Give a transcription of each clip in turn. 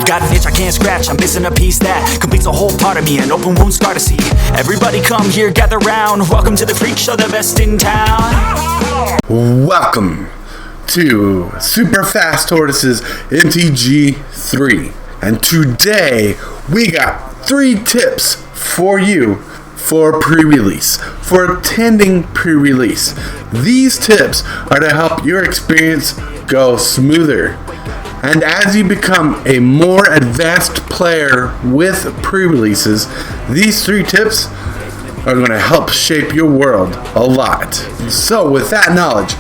Got an itch I can't scratch, I'm missing a piece that completes a whole part of me, an open wound scar to see. Everybody come here, gather round. Welcome to the freak show, the best in town. Welcome to Super Fast Tortoises MTG 3. And today we got 3 tips for you for pre-release, for attending pre-release. These tips are to help your experience go smoother. And as you become a more advanced player with pre-releases, these 3 tips are going to help shape your world a lot. So with that knowledge,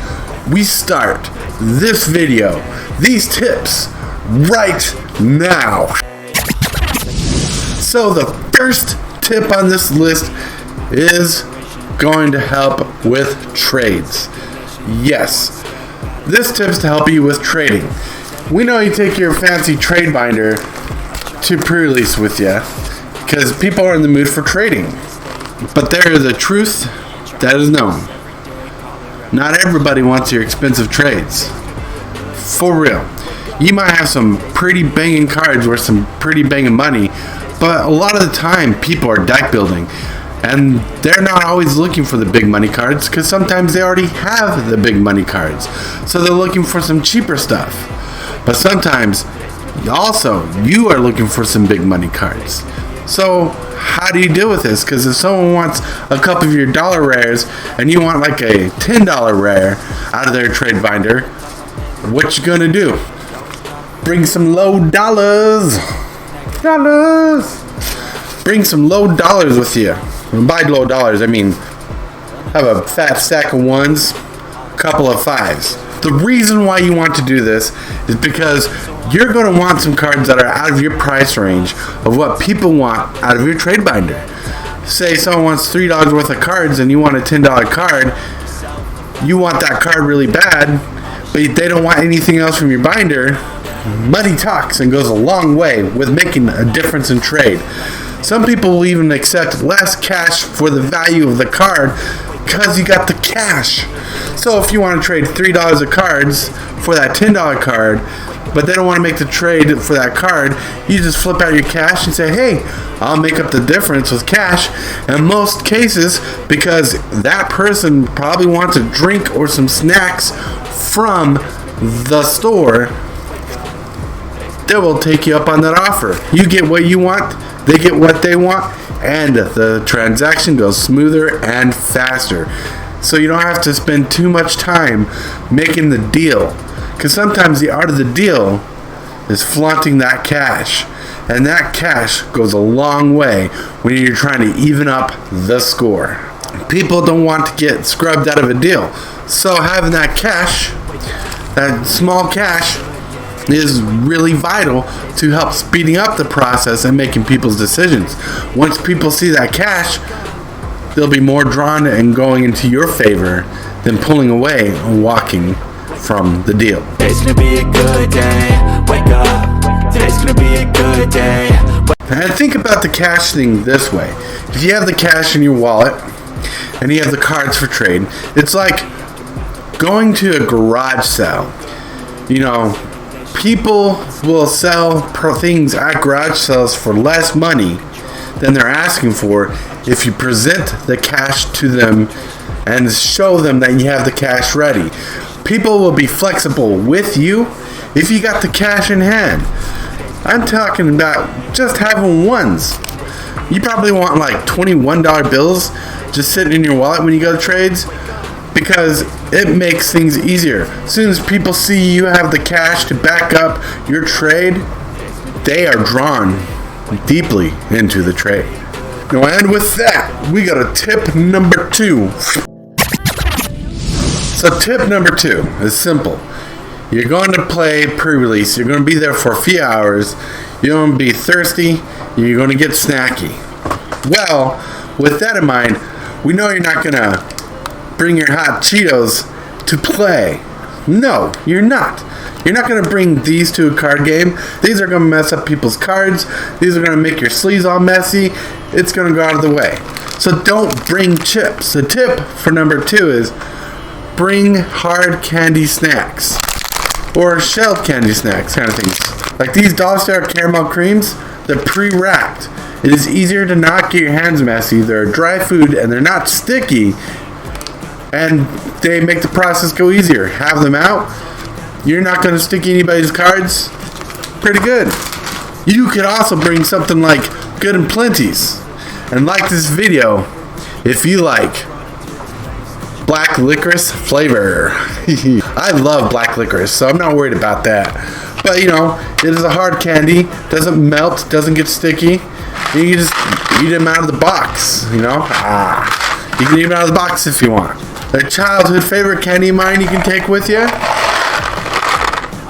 we start this video, these tips, right now. So the first tip on this list is going to help with trades. Yes, this tip is to help you with trading. We know you take your fancy trade binder to pre-release with you because people are in the mood for trading. But there is a truth that is known. Not everybody wants your expensive trades. For real. You might have some pretty banging cards worth some pretty banging money, but a lot of the time people are deck building. And they're not always looking for the big money cards because sometimes they already have the big money cards. So they're looking for some cheaper stuff. But sometimes also you are looking for some big money cards. So how do you deal with this? Because if someone wants a couple of your dollar rares and you want like a $10 rare out of their trade binder, what you gonna do? Bring some low dollars. Bring some low dollars with you. And by low dollars, I mean have a fat stack of 1s, a couple of 5s. The reason why you want to do this is because you're going to want some cards that are out of your price range of what people want out of your trade binder. Say someone wants $3 worth of cards and you want a $10 card. You want that card really bad, but they don't want anything else from your binder. Money talks and goes a long way with making a difference in trade. Some people will even accept less cash for the value of the card because you got the cash. So if you want to trade $3 of cards for that $10 card, but they don't want to make the trade for that card, you just flip out your cash and say, hey, I'll make up the difference with cash. In most cases, because that person probably wants a drink or some snacks from the store, they will take you up on that offer. You get what you want, they get what they want, and the transaction goes smoother and faster. So you don't have to spend too much time making the deal. Because sometimes the art of the deal is flaunting that cash. And that cash goes a long way when you're trying to even up the score. People don't want to get scrubbed out of a deal. So having that cash, that small cash, is really vital to help speeding up the process and making people's decisions. Once people see that cash, they'll be more drawn and going into your favor than pulling away and walking from the deal. Today's gonna be a good day. Wake up. Today's gonna be a good day. And think about the cash thing this way. If you have the cash in your wallet and you have the cards for trade, it's like going to a garage sale. You know, people will sell things at garage sales for less money than they're asking for if you present the cash to them and show them that you have the cash ready. People will be flexible with you if you got the cash in hand. I'm talking about just having 1s. You probably want like $21 bills just sitting in your wallet when you go to trades, because it makes things easier. As soon as people see you have the cash to back up your trade, they are drawn deeply into the trade. Now, and with that, we got a tip number 2. So tip number 2 is simple. You're going to play pre-release. You're going to be there for a few hours. You're going to be thirsty. You're going to get snacky. Well, with that in mind, we know you're not going to bring your hot Cheetos to play. No, you're not. You're not going to bring these to a card game. These are going to mess up people's cards. These are going to make your sleeves all messy. It's going to go out of the way. So don't bring chips. The tip for number 2 is bring hard candy snacks. Or shelled candy snacks kind of things. Like these Dollar Star caramel creams, they're pre-wrapped. It is easier to not get your hands messy. They're dry food and they're not sticky. And they make the process go easier. Have them out. You're not going to stick anybody's cards. Pretty good. You could also bring something like Good and Plenty's. And like this video if you like black licorice flavor. I love black licorice, so I'm not worried about that. But you know, it is a hard candy. Doesn't melt. Doesn't get sticky. You can just eat them out of the box. You know? You can eat them out of the box if you want. A childhood favorite candy of mine you can take with you?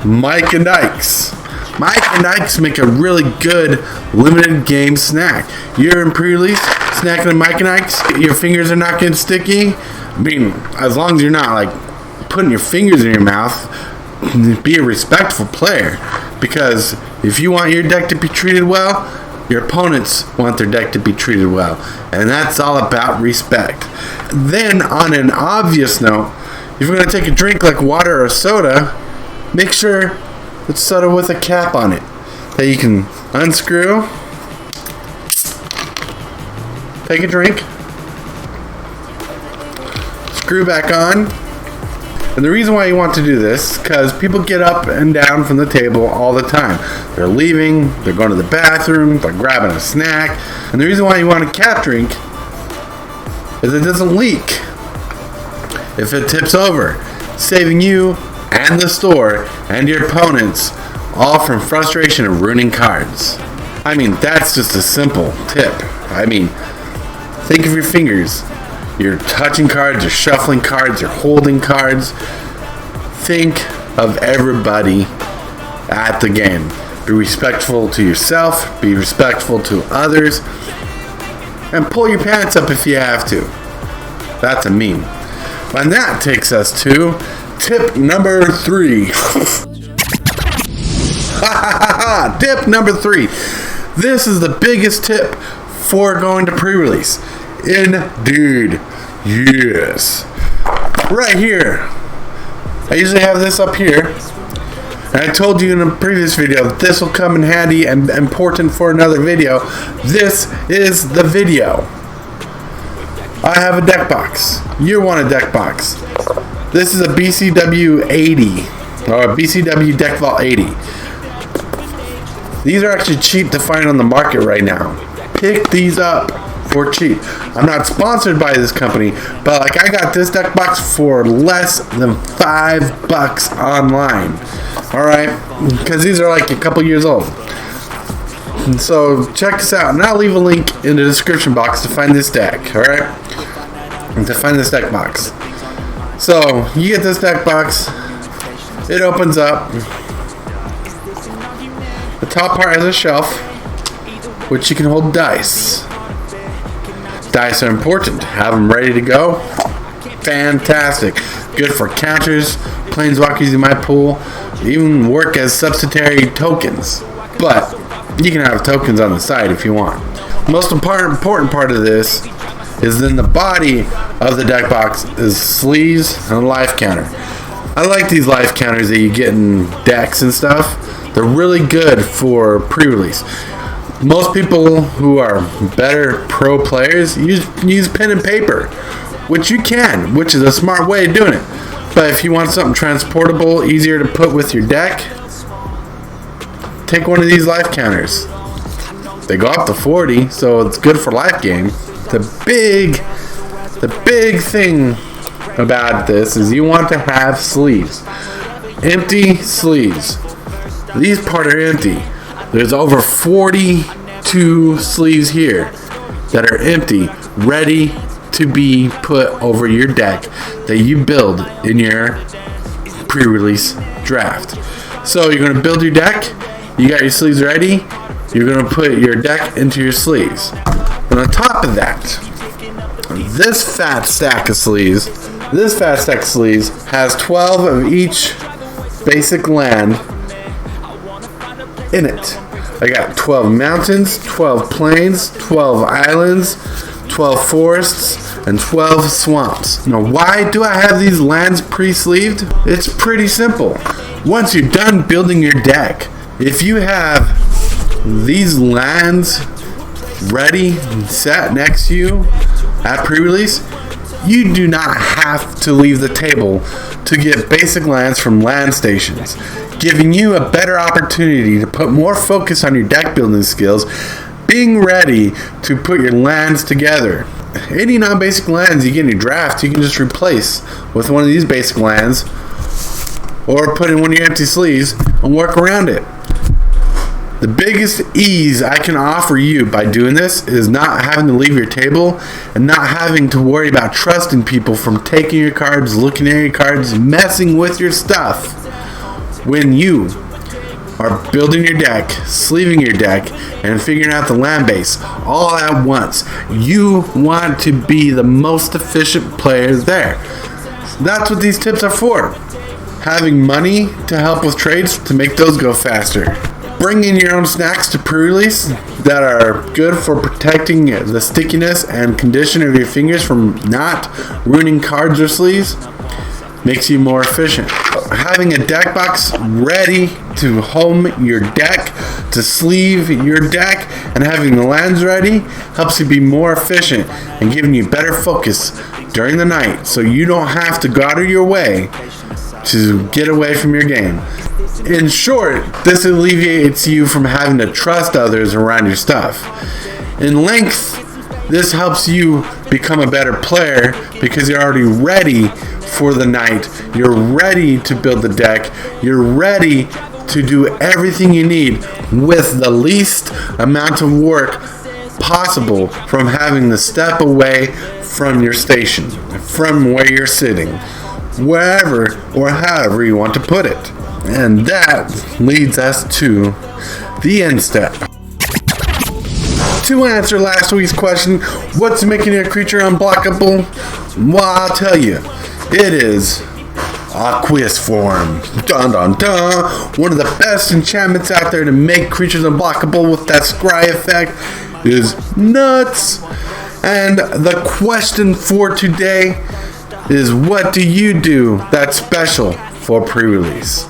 Mike and Ike's. Mike and Ike's make a really good limited game snack. You're in pre-release, snacking on Mike and Ike's, your fingers are not getting sticky. I mean, as long as you're not like putting your fingers in your mouth, be a respectful player. Because if you want your deck to be treated well, your opponents want their deck to be treated well. And that's all about respect. Then, on an obvious note, if you're going to take a drink like water or soda, make sure it's soda with a cap on it that you can unscrew, take a drink, screw back on. And the reason why you want to do this is because people get up and down from the table all the time. They're leaving, they're going to the bathroom, they're grabbing a snack. And the reason why you want a cap drink is it doesn't leak if it tips over, saving you and the store and your opponents all from frustration of ruining cards. I mean, that's just a simple tip. I mean, think of your fingers. You're touching cards, you're shuffling cards, you're holding cards. Think of everybody at the game. Be respectful to yourself, be respectful to others, and pull your pants up if you have to. That's a meme. And that takes us to tip number 3. Tip number 3. This is the biggest tip for going to pre-release. Indeed. Yes. Right here. I usually have this up here. And I told you in a previous video that this will come in handy and important for another video. This is the video. I have a deck box. You want a deck box. This is a BCW 80 or a BCW Deck Vault 80. These are actually cheap to find on the market right now. Pick these up for cheap. I'm not sponsored by this company, but like I got this deck box for less than $5 online. Alright? Because these are like a couple years old. And so check this out. And I'll leave a link in the description box to find this deck. Alright? And to find this deck box. So, you get this deck box, it opens up, the top part has a shelf, which you can hold dice. Dice are important, have them ready to go, fantastic, good for counters, planeswalkers you might pull, even work as subsidiary tokens, but you can have tokens on the side if you want. The most important part of this is in the body of the deck box is sleeves and a life counter. I like these life counters that you get in decks and stuff. They're really good for pre-release. Most people who are better pro players use pen and paper, which you can, which is a smart way of doing it. But if you want something transportable, easier to put with your deck, take one of these life counters. They go up to 40, so it's good for life game. The big thing about this is you want to have sleeves. Empty sleeves. These part are empty. There's over 42 sleeves here that are empty, ready to be put over your deck that you build in your pre-release draft. So you're going to build your deck, you got your sleeves ready, you're going to put your deck into your sleeves. And on top of that, this fat stack of sleeves has 12 of each basic land in it. I got 12 mountains, 12 plains, 12 islands, 12 forests, and 12 swamps. Now, why do I have these lands pre-sleeved? It's pretty simple. Once you're done building your deck, If you have these lands ready and set next to you at pre-release, you do not have to leave the table to get basic lands from land stations, giving you a better opportunity to put more focus on your deck building skills, being ready to put your lands together. Any non-basic lands you get in your draft, you can just replace with one of these basic lands or put in one of your empty sleeves and work around it. The biggest ease I can offer you by doing this is not having to leave your table and not having to worry about trusting people from taking your cards, looking at your cards, messing with your stuff. When you are building your deck, sleeving your deck, and figuring out the land base all at once, you want to be the most efficient player there. That's what these tips are for. Having money to help with trades to make those go faster. Bring in your own snacks to pre-release that are good for protecting the stickiness and condition of your fingers from not ruining cards or sleeves. Makes you more efficient. Having a deck box ready to home your deck, to sleeve your deck, and having the lands ready helps you be more efficient and giving you better focus during the night so you don't have to go out of your way to get away from your game. In short, this alleviates you from having to trust others around your stuff. In length, this helps you become a better player because you're already ready for the night. You're ready to build the deck. You're ready to do everything you need with the least amount of work possible from having to step away from your station, from where you're sitting, wherever or however you want to put it. And that leads us to the end step. To answer last week's question, what's making a creature unblockable? Well, I'll tell you. It is Aqueous Form. Dun dun dun. One of the best enchantments out there to make creatures unblockable with that scry effect is nuts. And the question for today is, what do you do that's special for pre-release?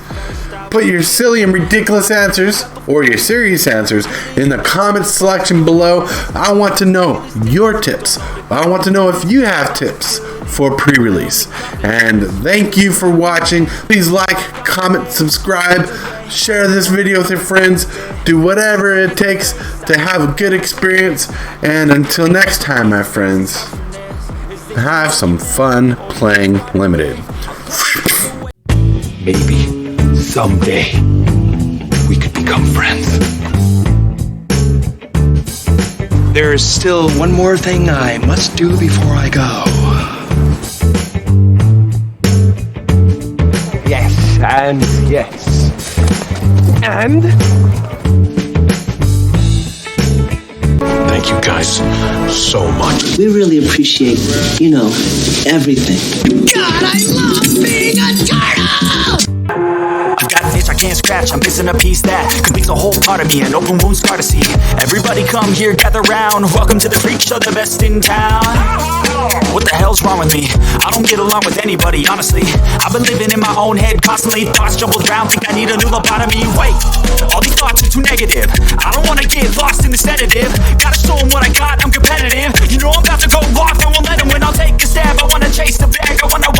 Put your silly and ridiculous answers, or your serious answers, in the comments section below. I want to know your tips. I want to know if you have tips for pre-release. And thank you for watching. Please like, comment, subscribe, share this video with your friends. Do whatever it takes to have a good experience. And until next time, my friends, have some fun playing Limited. Maybe someday we could become friends. There is still one more thing I must do before I go. Yes, and yes. And thank you guys so much. We really appreciate, everything. God, I love being a turtle! I've got an itch I can't scratch, I'm missing a piece that completes a whole part of me, an open wound scar to see. Everybody come here, gather round, welcome to the freak show, the best in town. What the hell's wrong with me? I don't get along with anybody, honestly. I've been living in my own head constantly, thoughts jumbled around, think I need a new lobotomy. Wait, all these thoughts are too negative. I don't wanna get lost in the sedative. Gotta show them what I got, I'm competitive. You know I'm about to go off and won't let them win. I'll take a stab, I wanna chase the bag, I wanna